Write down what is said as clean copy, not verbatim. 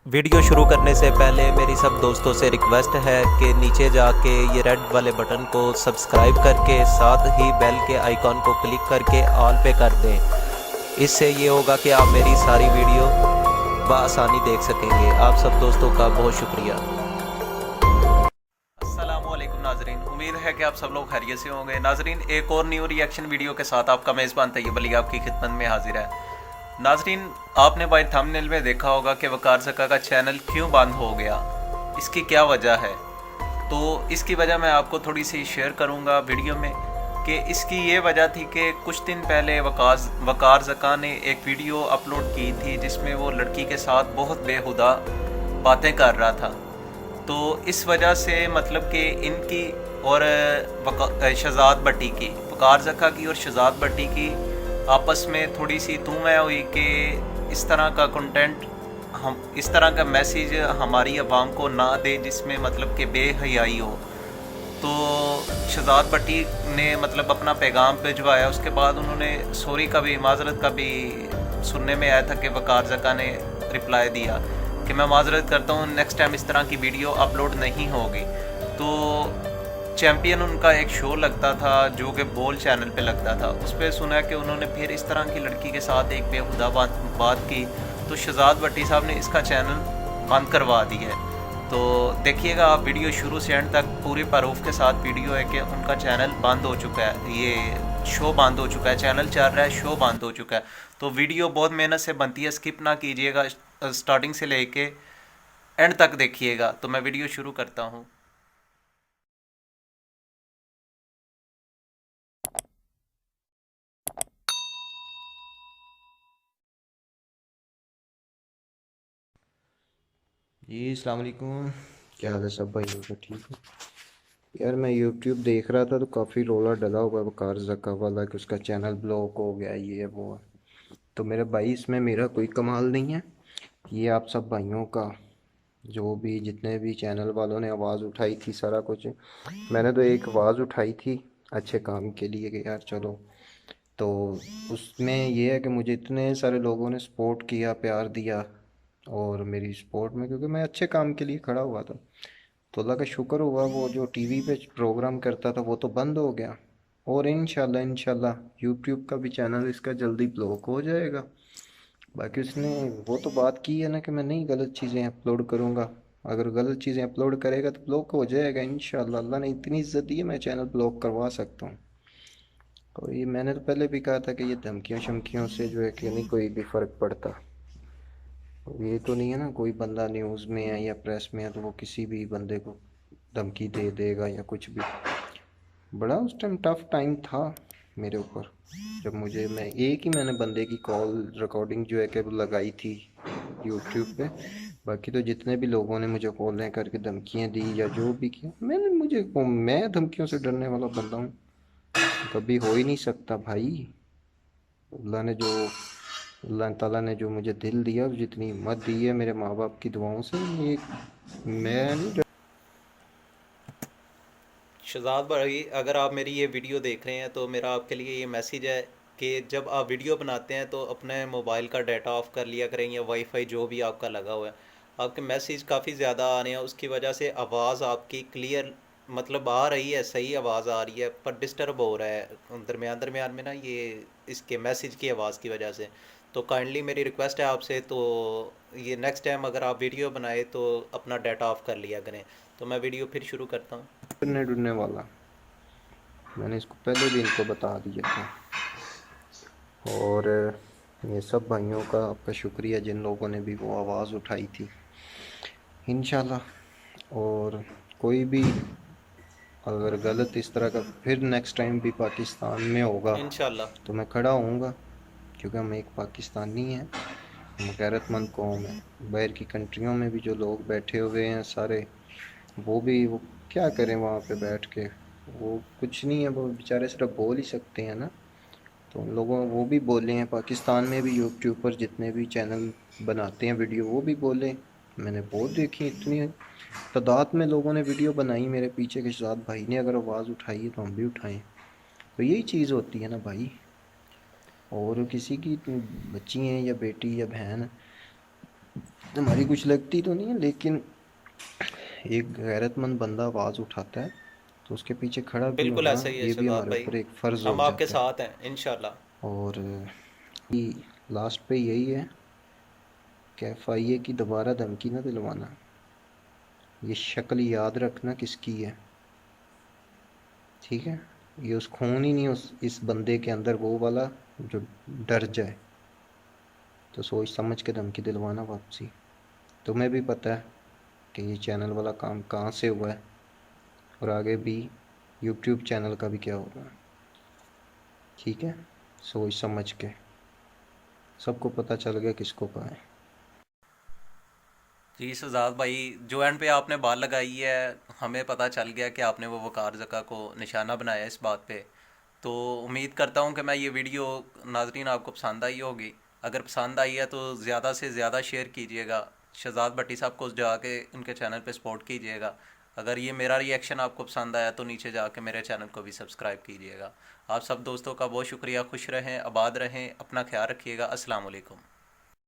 Video शुरू करने से पहले मेरी सब दोस्तों से रिक्वेस्ट है कि नीचे जाके ये रेड वाले बटन को सब्सक्राइब करके साथ ही बेल के आइकॉन को क्लिक करके ऑल पे कर दें। इससे ये होगा कि आप मेरी सारी वीडियो बआसानी देख सकेंगे। आप सब दोस्तों का बहुत शुक्रिया। अस्सलामुअलैकुम नाजरीन, उम्मीद है कि आप सब लोग खैरियत से होंगे। नाजरीन, एक और न्यू रिएक्शन वीडियो के साथ आपका मेज़बान तैयब अली आपकी खिदमत में हाजिर है। नाजरीन, आपने भाई थंबनेल में देखा होगा कि वकार ज़का का चैनल क्यों बंद हो गया, इसकी क्या वजह है। तो इसकी वजह मैं आपको थोड़ी सी शेयर करूंगा वीडियो में कि इसकी ये वजह थी कि कुछ दिन पहले वकार ज़का ने एक वीडियो अपलोड की थी जिसमें वो लड़की के साथ बहुत बेहुदा बातें कर रहा था। तो इस वजह से मतलब कि इनकी और शहजाद भट्टी की, वकार ज़का की और शहजाद भट्टी की आपस में थोड़ी सी तू मैं हुई कि इस तरह का कंटेंट, हम इस तरह का मैसेज हमारी आवाम को ना दे जिसमें मतलब कि बेहयाई हो। तो शहजाद भट्टी ने मतलब अपना पैगाम भिजवाया। उसके बाद उन्होंने सॉरी का भी, माजरत का भी सुनने में आया था कि वकार ज़का ने रिप्लाई दिया कि मैं माजरत करता हूँ, नेक्स्ट टाइम इस तरह की वीडियो अपलोड नहीं होगी। तो चैम्पियन उनका एक शो लगता था जो कि बोल चैनल पे लगता था, उस पर सुना कि उन्होंने फिर इस तरह की लड़की के साथ एक बेहुदा बात की। तो शहजाद भट्टी साहब ने इसका चैनल बंद करवा दिया है। तो देखिएगा आप वीडियो शुरू से एंड तक, पूरे प्रूफ के साथ वीडियो है कि उनका चैनल बंद हो चुका है, ये शो बंद हो चुका है, चैनल चल रहा है, शो बंद हो चुका है। तो वीडियो बहुत मेहनत से बनती है, स्किप ना कीजिएगा, स्टार्टिंग से लेके एंड तक देखिएगा। तो मैं वीडियो शुरू करता हूँ। जी अस्सलाम वालेकुम। क्या हाल है सब भाइयों का? ठीक है यार, मैं यूट्यूब देख रहा था तो काफ़ी रोला डला हुआ है वकार ज़का वाला कि उसका चैनल ब्लॉक हो गया, ये है वो है। तो मेरे भाई, इसमें मेरा कोई कमाल नहीं है, ये आप सब भाइयों का, जो भी जितने भी चैनल वालों ने आवाज़ उठाई थी, सारा कुछ मैंने तो एक आवाज़ उठाई थी अच्छे काम के लिए कि यार चलो। तो उसमें ये है कि मुझे इतने सारे लोगों ने सपोर्ट किया, प्यार दिया और मेरी सपोर्ट में, क्योंकि मैं अच्छे काम के लिए खड़ा हुआ था। तो अल्लाह का शुक्र हुआ, वो जो टीवी पे प्रोग्राम करता था वो तो बंद हो गया। और इंशाल्लाह इंशाल्लाह यूट्यूब का भी चैनल इसका जल्दी ब्लॉक हो जाएगा। बाकी उसने वो तो बात की है ना कि मैं नहीं गलत चीज़ें अपलोड करूँगा। अगर गलत चीज़ें अपलोड करेगा तो ब्लॉक हो जाएगा इंशाल्लाह। अल्लाह ने इतनी इज्जत दी है, मैं चैनल ब्लॉक करवा सकता हूँ। तो ये मैंने तो पहले भी कहा था कि ये धमकियों शमकियों से जो है कि नहीं कोई भी फ़र्क पड़ता। ये तो नहीं है ना, कोई बंदा न्यूज़ में है या प्रेस में है तो वो किसी भी बंदे को धमकी दे देगा या कुछ भी। बड़ा उस टाइम टफ टाइम था मेरे ऊपर, जब मैंने बंदे की कॉल रिकॉर्डिंग जो है कि वो लगाई थी यूट्यूब पे। बाकी तो जितने भी लोगों ने मुझे कॉलें करके धमकियां दी या जो भी किया, मैं धमकियों से डरने वाला बंदा हूँ? कभी हो ही नहीं सकता भाई। अल्लाह ने जो अल्लाह ताला ने जो मुझे दिल दिया, जितनी हिम्मत दी है मेरे माँ बाप की दुआओं से, ये मैं नहीं। शहजाद भाई, अगर आप मेरी ये वीडियो देख रहे हैं तो मेरा आपके लिए ये मैसेज है कि जब आप वीडियो बनाते हैं तो अपने मोबाइल का डाटा ऑफ कर लिया करें या वाईफाई जो भी आपका लगा हुआ है। आपके मैसेज काफ़ी ज़्यादा आ रहे हैं, उसकी वजह से आवाज़ आपकी क्लियर मतलब आ रही है, सही आवाज़ आ रही है, पर डिस्टर्ब हो रहा है दरमियान दरमियान में ना, ये इसके मैसेज की आवाज़ की वजह से। तो काइंडली मेरी रिक्वेस्ट है आपसे, तो ये नेक्स्ट टाइम अगर आप वीडियो बनाए तो अपना डाटा ऑफ कर लिया करें। तो मैं वीडियो फिर शुरू करता हूँ। डरने डरने वाला, मैंने इसको पहले भी इनको बता दिया था। और ये सब भाइयों का आपका शुक्रिया जिन लोगों ने भी वो आवाज़ उठाई थी, इंशाल्लाह। और कोई भी अगर गलत इस तरह का फिर नेक्स्ट टाइम भी पाकिस्तान में होगा इंशाल्लाह। तो मैं खड़ा होऊंगा, क्योंकि हम एक पाकिस्तानी हैं, हम गैरतमंद कौम है। बाहर की कंट्रियों में भी जो लोग बैठे हुए हैं सारे, वो क्या करें वहाँ पे बैठ के? वो कुछ नहीं है, वो बेचारे सिर्फ बोल ही सकते हैं ना। तो उन लोगों वो भी बोले हैं, पाकिस्तान में भी यूट्यूब पर जितने भी चैनल बनाते हैं वीडियो, वो भी बोले। मैंने बहुत देखी, इतनी तादाद में लोगों ने वीडियो बनाई मेरे पीछे के साथ, भाई ने अगर आवाज़ उठाई है तो हम भी उठाएं। तो यही चीज़ होती है ना भाई। और किसी की बच्ची हैं या बेटी या बहन, हमारी कुछ लगती तो नहीं है, लेकिन एक गैरतमंद बंदा आवाज़ उठाता है तो उसके पीछे खड़ा भी बिल्कुल होना, ऐसा ही है ये भी शहजाद हमारे भाई। ऊपर एक फ़र्ज़ हो हम आपके जाता है। साथ हैं इंशाल्लाह। और लास्ट पे यही है कि एफआईए की दोबारा धमकी ना दिलवाना। ये शक्ल याद रखना किसकी है, ठीक है। ये उस खून ही नहीं, उस इस बंदे के अंदर वो वाला जो डर जाए। तो सोच समझ के धमकी दिलवाना वापसी। तुम्हें भी पता है कि ये चैनल वाला काम कहाँ से हुआ है, और आगे भी यूट्यूब चैनल का भी क्या होगा, ठीक है। सोच समझ के, सबको पता चल गया किसको कहा है। जी शहजाद भाई, जो एंड पे आपने बात लगाई है, हमें पता चल गया कि आपने वो वकार जका को निशाना बनाया इस बात पे। तो उम्मीद करता हूँ कि मैं ये वीडियो नाजरीन आपको पसंद आई होगी। अगर पसंद आई है तो ज़्यादा से ज़्यादा शेयर कीजिएगा। शहजाद भट्टी साहब को जाके उनके चैनल पे सपोर्ट कीजिएगा। अगर ये मेरा रिएक्शन आपको पसंद आया तो नीचे जाके मेरे चैनल को भी सब्सक्राइब कीजिएगा। आप सब दोस्तों का बहुत शुक्रिया। खुश रहें, आबाद रहें, अपना ख्याल रखिएगा। अस्सलाम वालेकुम।